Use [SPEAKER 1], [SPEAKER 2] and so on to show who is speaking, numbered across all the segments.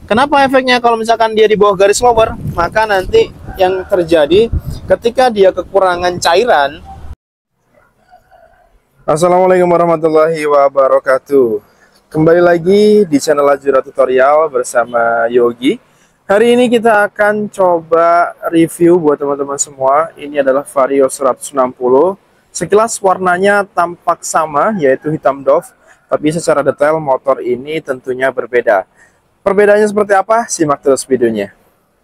[SPEAKER 1] Kenapa efeknya kalau misalkan dia di bawah garis lower? Maka nanti yang terjadi ketika dia kekurangan cairan. Assalamualaikum warahmatullahi wabarakatuh. Kembali lagi di channel Ajura Tutorial bersama Yogi. Hari ini kita akan coba review buat teman-teman semua. Ini adalah Vario 160. Sekilas warnanya tampak sama, yaitu hitam doff. Tapi secara detail motor ini tentunya berbeda. Perbedaannya seperti apa? Simak terus videonya.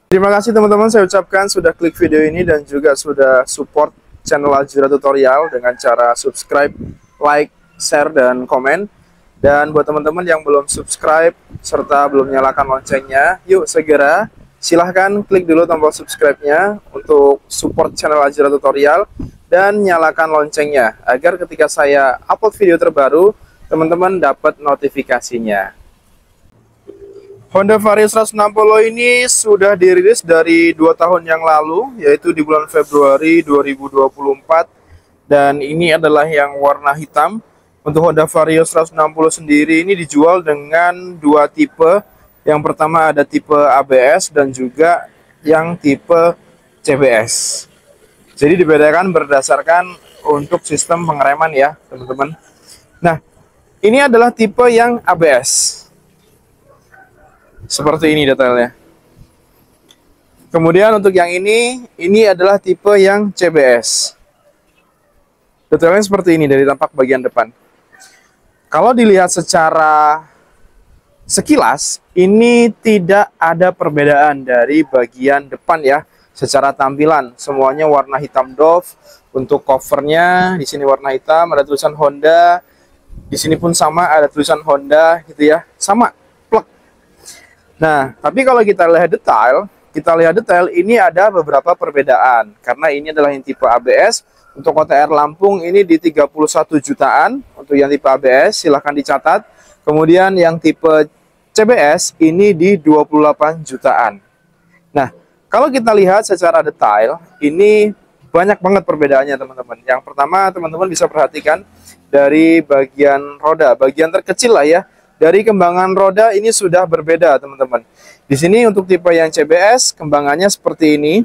[SPEAKER 1] Terima kasih teman-teman, saya ucapkan sudah klik video ini dan juga sudah support channel Ajura Tutorial dengan cara subscribe, like, share, dan komen. Dan buat teman-teman yang belum subscribe serta belum nyalakan loncengnya, yuk segera silahkan klik dulu tombol subscribe-nya untuk support channel Ajura Tutorial dan nyalakan loncengnya agar ketika saya upload video terbaru, teman-teman dapat notifikasinya. Honda Vario 160 ini sudah dirilis dari 2 tahun yang lalu, yaitu di bulan Februari 2024. Dan ini adalah yang warna hitam. Untuk Honda Vario 160 sendiri ini dijual dengan 2 tipe. Yang pertama ada tipe ABS dan juga yang tipe CBS. Jadi dibedakan berdasarkan untuk sistem pengereman ya, teman-teman. Nah, ini adalah tipe yang ABS. Seperti ini detailnya. Kemudian untuk yang ini adalah tipe yang CBS. Detailnya seperti ini dari tampak bagian depan. Kalau dilihat secara sekilas, ini tidak ada perbedaan dari bagian depan ya. Secara tampilan, semuanya warna hitam doff. Untuk covernya, di sini warna hitam, ada tulisan Honda. Di sini pun sama, ada tulisan Honda gitu ya. Sama. Nah, tapi kalau kita lihat detail, ini ada beberapa perbedaan. Karena ini adalah yang tipe ABS. Untuk OTR Lampung ini di 31 jutaan. Untuk yang tipe ABS, silahkan dicatat. Kemudian yang tipe CBS ini di 28 jutaan. Nah, kalau kita lihat secara detail, ini banyak banget perbedaannya teman-teman. Yang pertama, teman-teman bisa perhatikan dari bagian roda. Bagian terkecil lah ya. Dari kembangan roda ini sudah berbeda teman-teman. Di sini untuk tipe yang CBS kembangannya seperti ini.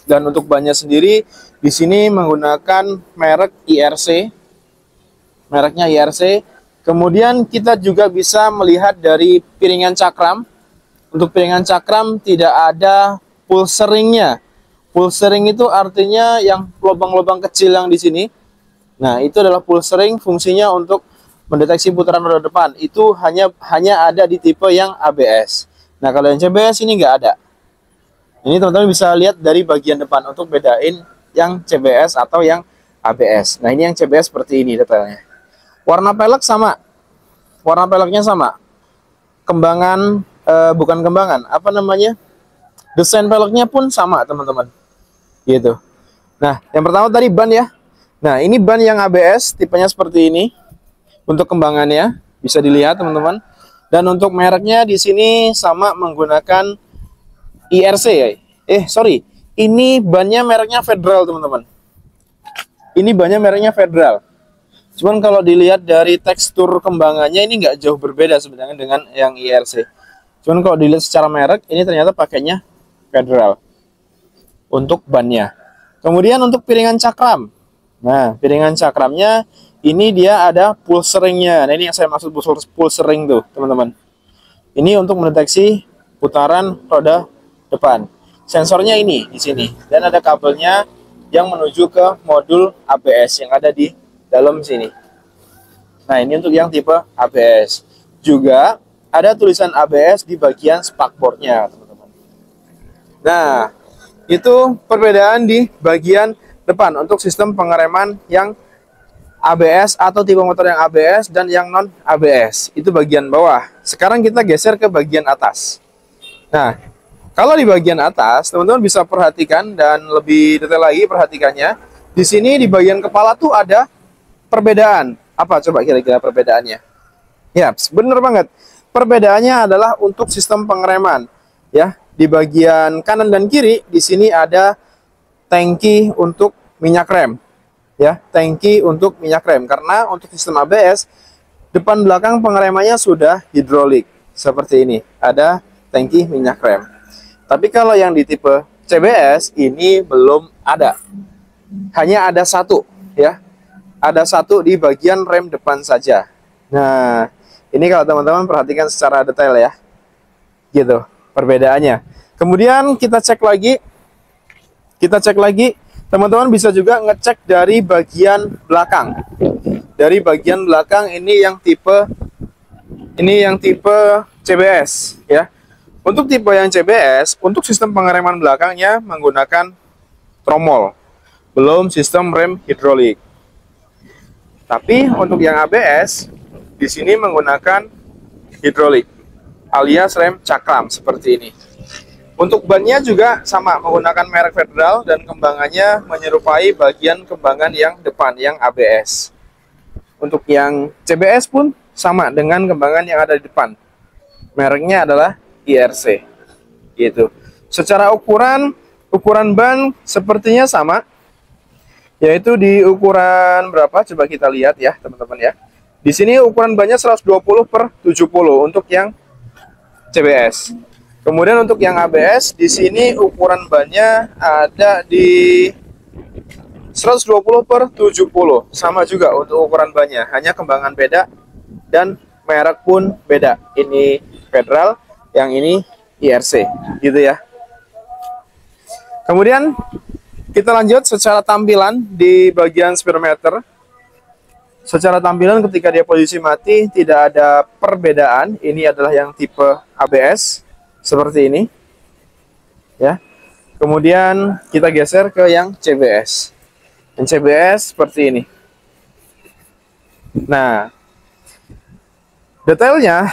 [SPEAKER 1] Dan untuk bannya sendiri di sini menggunakan merek IRC. Mereknya IRC. Kemudian kita juga bisa melihat dari piringan cakram. Untuk piringan cakram tidak ada pulsering-nya. Pulsering itu artinya yang lubang-lubang kecil yang di sini. Nah, itu adalah pulsering, fungsinya untuk mendeteksi putaran roda depan. Itu hanya ada di tipe yang ABS. Nah, kalau yang CBS ini nggak ada. Ini teman-teman bisa lihat dari bagian depan untuk bedain yang CBS atau yang ABS. Nah, ini yang CBS seperti ini detailnya. Warna pelek sama. Warna peleknya sama. Kembangan, bukan kembangan, apa namanya? Desain peleknya pun sama, teman-teman. Gitu. Nah, yang pertama tadi ban ya. Nah, ini ban yang ABS, tipenya seperti ini. Untuk kembangannya bisa dilihat teman-teman. Dan untuk mereknya di sini sama menggunakan IRC ya. Ini bannya mereknya Federal teman-teman. Ini bannya mereknya Federal. Cuman kalau dilihat dari tekstur kembangannya ini nggak jauh berbeda sebenarnya dengan yang IRC. Cuman kalau dilihat secara merek ini ternyata pakainya Federal untuk bannya. Kemudian untuk piringan cakram. Nah, piringan cakramnya ini dia ada pulsering-nya. Nah, ini yang saya maksud pulsering tuh, teman-teman. Ini untuk mendeteksi putaran roda depan. Sensornya ini di sini dan ada kabelnya yang menuju ke modul ABS yang ada di dalam sini. Nah, ini untuk yang tipe ABS. Juga ada tulisan ABS di bagian spakbornya, teman-teman. Nah, itu perbedaan di bagian depan untuk sistem pengereman yang ABS atau tipe motor yang ABS dan yang non ABS. Itu bagian bawah. Sekarang kita geser ke bagian atas. Nah, kalau di bagian atas, teman-teman bisa perhatikan dan lebih detail lagi perhatikannya. Di sini di bagian kepala tuh ada perbedaan. Apa coba kira-kira perbedaannya? Ya, bener banget. Perbedaannya adalah untuk sistem pengereman. Ya, di bagian kanan dan kiri di sini ada tangki untuk minyak rem. Ya, tangki untuk minyak rem, karena untuk sistem ABS depan belakang pengeremannya sudah hidrolik. seperti ini, ada tangki minyak rem. Tapi kalau yang di tipe CBS ini belum ada, hanya ada satu ya, ada satu di bagian rem depan saja. Nah, ini kalau teman-teman perhatikan secara detail ya, gitu perbedaannya. Kemudian kita cek lagi, teman-teman bisa juga ngecek dari bagian belakang. Dari bagian belakang ini yang tipe CBS ya. Untuk tipe yang CBS, untuk sistem pengereman belakangnya menggunakan tromol, belum sistem rem hidrolik. Tapi untuk yang ABS, di sini menggunakan hidrolik, alias rem cakram seperti ini. Untuk bannya juga sama, menggunakan merek Federal dan kembangannya menyerupai bagian kembangan yang depan, yang ABS. Untuk yang CBS pun sama dengan kembangan yang ada di depan. Mereknya adalah IRC gitu. Secara ukuran ban sepertinya sama, yaitu di ukuran berapa, coba kita lihat ya teman-teman ya. Di sini ukuran bannya 120/70 untuk yang CBS. Kemudian untuk yang ABS di sini ukuran bannya ada di 120/70, sama juga untuk ukuran bannya, hanya kembangan beda dan merek pun beda. Ini Federal, yang ini IRC gitu ya. Kemudian kita lanjut secara tampilan di bagian speedometer. Secara tampilan ketika dia posisi mati tidak ada perbedaan. Ini adalah yang tipe ABS seperti ini ya. Kemudian kita geser ke yang CBS. Yang CBS seperti ini. Nah, detailnya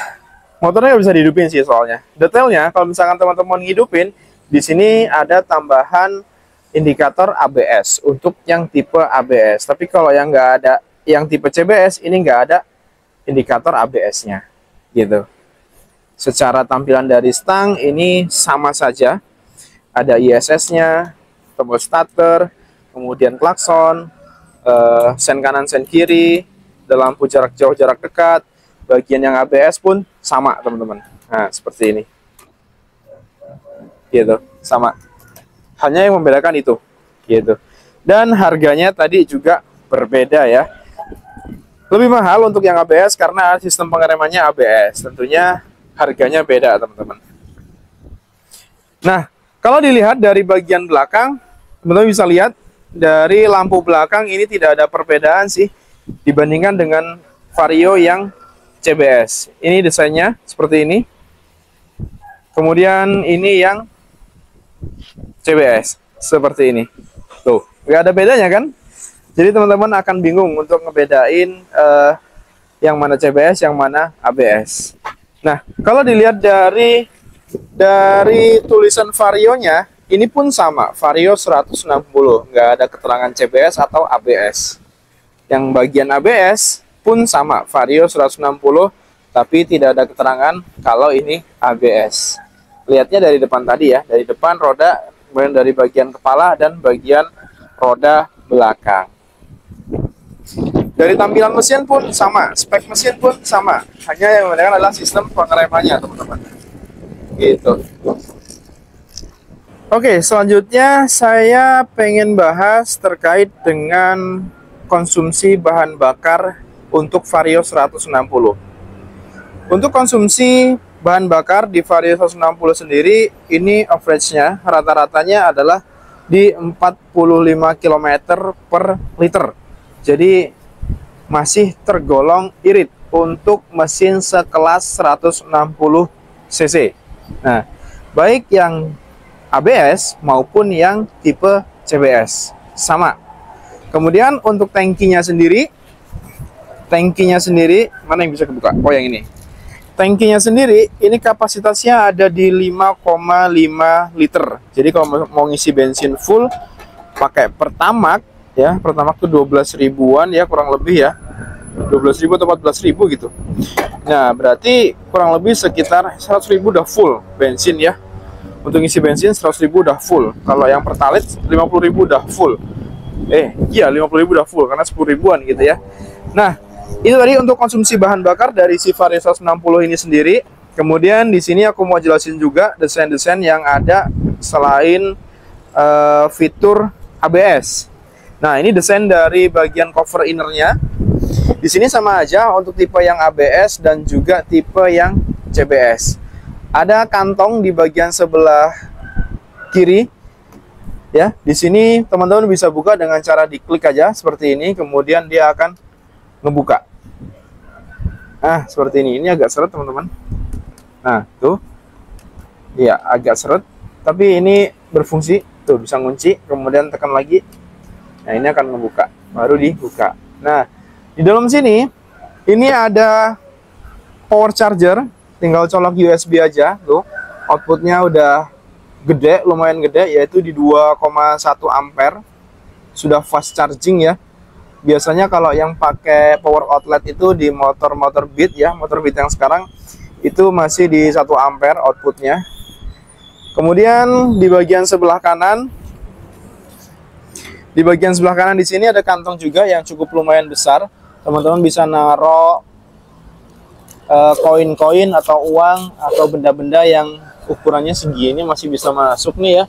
[SPEAKER 1] motornya nggak bisa dihidupin sih soalnya. Detailnya kalau misalkan teman-teman ngidupin, di sini ada tambahan indikator ABS untuk yang tipe ABS. Tapi kalau yang nggak ada, yang tipe CBS ini nggak ada indikator ABS-nya, gitu. Secara tampilan dari stang ini sama saja. Ada ISS-nya, tombol starter, kemudian klakson, sen kanan, sen kiri, ada lampu jarak jauh, jarak dekat. Bagian yang ABS pun sama teman-teman. Nah seperti ini, gitu, sama. Hanya yang membedakan itu, gitu. Dan harganya tadi juga berbeda ya. Lebih mahal untuk yang ABS karena sistem pengeremannya ABS. Tentunya harganya beda teman-teman. Nah kalau dilihat dari bagian belakang, teman-teman bisa lihat dari lampu belakang ini tidak ada perbedaan sih dibandingkan dengan Vario yang CBS. Ini desainnya seperti ini. Kemudian ini yang CBS seperti ini. Tuh, nggak ada bedanya kan? Jadi teman-teman akan bingung untuk ngebedain yang mana CBS, yang mana ABS. Nah, kalau dilihat dari tulisan Varionya, ini pun sama, Vario 160, nggak ada keterangan CBS atau ABS. Yang bagian ABS pun sama, Vario 160, tapi tidak ada keterangan kalau ini ABS. Lihatnya dari depan tadi ya, dari depan roda, kemudian dari bagian kepala dan bagian roda belakang. Dari tampilan mesin pun sama, spek mesin pun sama, hanya yang membedakan adalah sistem pengeremannya teman-teman. Gitu. Oke, selanjutnya saya pengen bahas terkait dengan konsumsi bahan bakar untuk Vario 160. Untuk konsumsi bahan bakar di Vario 160 sendiri, ini average-nya, rata-ratanya adalah di 45 km per liter. Jadi masih tergolong irit untuk mesin sekelas 160 cc. Nah, baik yang ABS maupun yang tipe CBS sama. Kemudian untuk tangkinya sendiri, mana yang bisa kebuka? Oh, yang ini. Tangkinya sendiri ini kapasitasnya ada di 5,5 liter. Jadi kalau mau ngisi bensin full pakai Pertamax ya, Pertamax itu 12 ribuan ya, kurang lebih ya. 12.000 atau 14.000 gitu. Nah, berarti kurang lebih sekitar 100.000 udah full bensin ya. Untuk ngisi bensin 100.000 udah full. Kalau yang Pertalite 50.000 udah full. Iya 50.000 udah full karena 10 ribuan gitu ya. Nah, itu tadi untuk konsumsi bahan bakar dari si Vario 160 ini sendiri. Kemudian di sini aku mau jelasin juga desain-desain yang ada selain fitur ABS. Nah, ini desain dari bagian cover innernya. Di sini sama aja untuk tipe yang ABS dan juga tipe yang CBS. Ada kantong di bagian sebelah kiri. Ya, di sini teman-teman bisa buka dengan cara diklik aja seperti ini, kemudian dia akan ngebuka. Nah, seperti ini. Ini agak seret, teman-teman. Nah, tuh. Iya, agak seret, tapi ini berfungsi. Tuh, bisa ngunci, kemudian tekan lagi. Nah, ini akan ngebuka. Baru dibuka. Nah, di dalam sini ini ada power charger, tinggal colok USB aja. Tuh, outputnya udah gede, lumayan gede, yaitu di 2,1 ampere. Sudah fast charging ya. Biasanya kalau yang pakai power outlet itu di motor-motor Beat ya, motor Beat yang sekarang itu masih di 1 ampere outputnya. Kemudian di bagian sebelah kanan, di sini ada kantong juga yang cukup lumayan besar. Teman-teman bisa naruh koin-koin atau uang atau benda-benda yang ukurannya segini masih bisa masuk nih ya.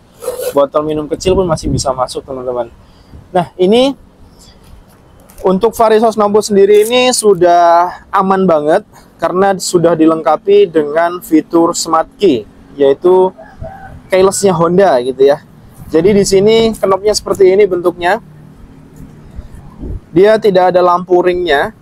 [SPEAKER 1] Botol minum kecil pun masih bisa masuk, teman-teman. Nah, ini untuk Vario 160 sendiri ini sudah aman banget karena sudah dilengkapi dengan fitur Smart Key, yaitu keyless-nya Honda gitu ya. Jadi di sini knopnya seperti ini bentuknya. Dia tidak ada lampu ringnya.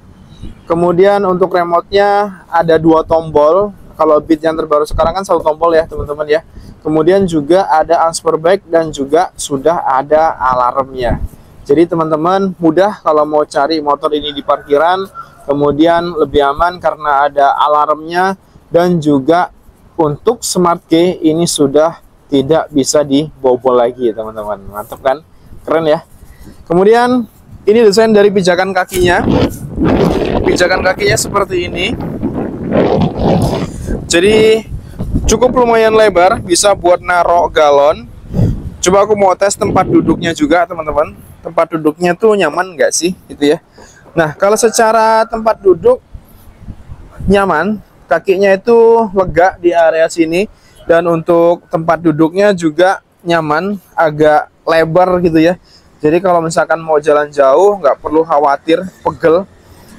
[SPEAKER 1] Kemudian untuk remote-nya ada 2 tombol. Kalau Beat yang terbaru sekarang kan 1 tombol ya, teman-teman ya. Kemudian juga ada answer back dan juga sudah ada alarmnya. Jadi teman-teman mudah kalau mau cari motor ini di parkiran. Kemudian lebih aman karena ada alarmnya. Dan juga untuk Smart Key ini sudah tidak bisa dibobol lagi, teman-teman. Mantap kan? Keren ya. Kemudian ini desain dari pijakan kakinya. Pijakan kakinya seperti ini. Jadi cukup lumayan lebar, bisa buat narok galon. Coba aku mau tes tempat duduknya juga, teman-teman. Tempat duduknya tuh nyaman nggak sih, gitu ya. Nah, kalau secara tempat duduk nyaman, kakinya itu lega di area sini. Dan untuk tempat duduknya juga nyaman, agak lebar gitu ya. Jadi kalau misalkan mau jalan jauh, nggak perlu khawatir pegel.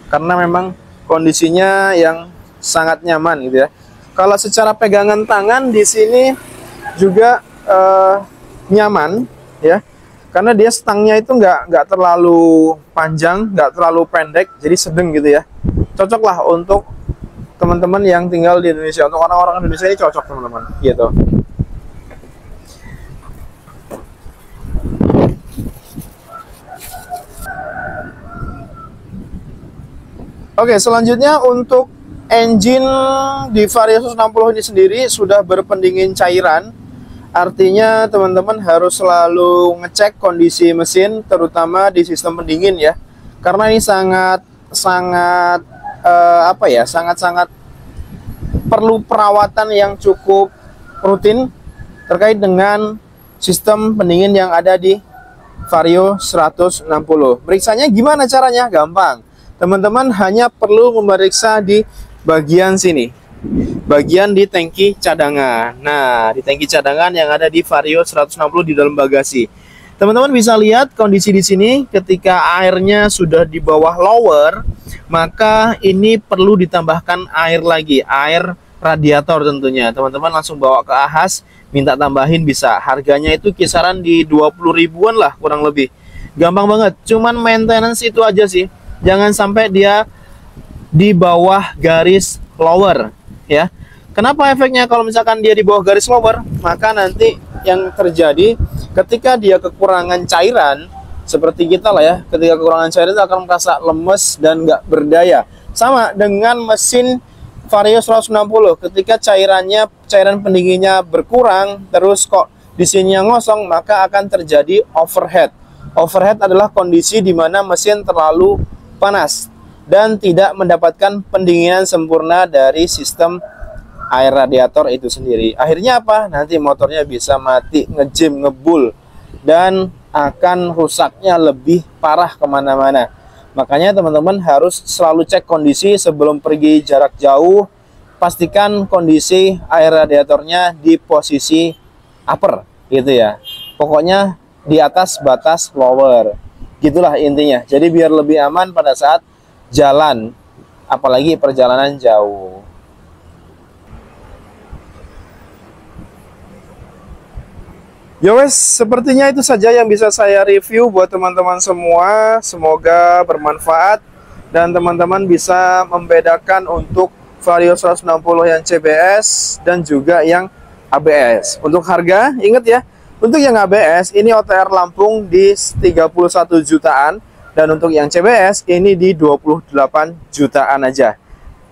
[SPEAKER 1] Karena memang kondisinya yang sangat nyaman gitu ya. Kalau secara pegangan tangan di sini juga nyaman ya, karena dia stangnya itu nggak terlalu panjang, nggak terlalu pendek, jadi sedang gitu ya. Cocok lah untuk teman-teman yang tinggal di Indonesia. Untuk orang-orang Indonesia ini cocok, teman-teman, gitu. Oke, selanjutnya untuk engine di Vario 160 ini sendiri sudah berpendingin cairan. Artinya teman-teman harus selalu ngecek kondisi mesin, terutama di sistem pendingin ya. Karena ini sangat perlu perawatan yang cukup rutin terkait dengan sistem pendingin yang ada di Vario 160. Meriksanya gimana caranya? Gampang. Teman-teman hanya perlu memeriksa di bagian sini, bagian di tangki cadangan. Nah, di tangki cadangan yang ada di Vario 160 di dalam bagasi. Teman-teman bisa lihat kondisi di sini ketika airnya sudah di bawah lower, maka ini perlu ditambahkan air lagi, air radiator tentunya. Teman-teman langsung bawa ke Ahas, minta tambahin bisa. Harganya itu kisaran di 20 ribuan lah kurang lebih. Gampang banget, cuman maintenance itu aja sih. Jangan sampai dia di bawah garis lower ya. Kenapa efeknya kalau misalkan dia di bawah garis lower? Maka nanti yang terjadi ketika dia kekurangan cairan, seperti kita lah ya, ketika kekurangan cairan itu akan merasa lemes dan nggak berdaya. Sama dengan mesin Vario 160, ketika cairan pendinginnya berkurang, terus kok di sini yang ngosong, maka akan terjadi overheat. Overheat adalah kondisi di mana mesin terlalu panas dan tidak mendapatkan pendinginan sempurna dari sistem air radiator itu sendiri. Akhirnya apa? Nanti motornya bisa mati, ngejim, ngebul, dan akan rusaknya lebih parah kemana-mana. Makanya teman-teman harus selalu cek kondisi sebelum pergi jarak jauh, pastikan kondisi air radiatornya di posisi upper gitu ya. Pokoknya di atas batas lower. Gitulah intinya. Jadi biar lebih aman pada saat jalan, apalagi perjalanan jauh. Yowes, sepertinya itu saja yang bisa saya review buat teman-teman semua. Semoga bermanfaat dan teman-teman bisa membedakan untuk Vario 160 yang CBS dan juga yang ABS. Untuk harga, ingat ya, untuk yang ABS ini OTR Lampung di 31 jutaan dan untuk yang CBS ini di 28 jutaan aja.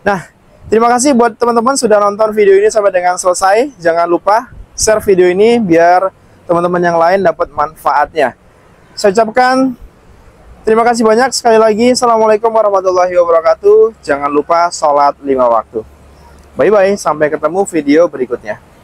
[SPEAKER 1] Nah, terima kasih buat teman-teman sudah nonton video ini sampai dengan selesai. Jangan lupa share video ini biar teman-teman yang lain dapat manfaatnya. Saya ucapkan terima kasih banyak sekali lagi. Assalamualaikum warahmatullahi wabarakatuh. Jangan lupa sholat 5 waktu. Bye-bye. Sampai ketemu video berikutnya.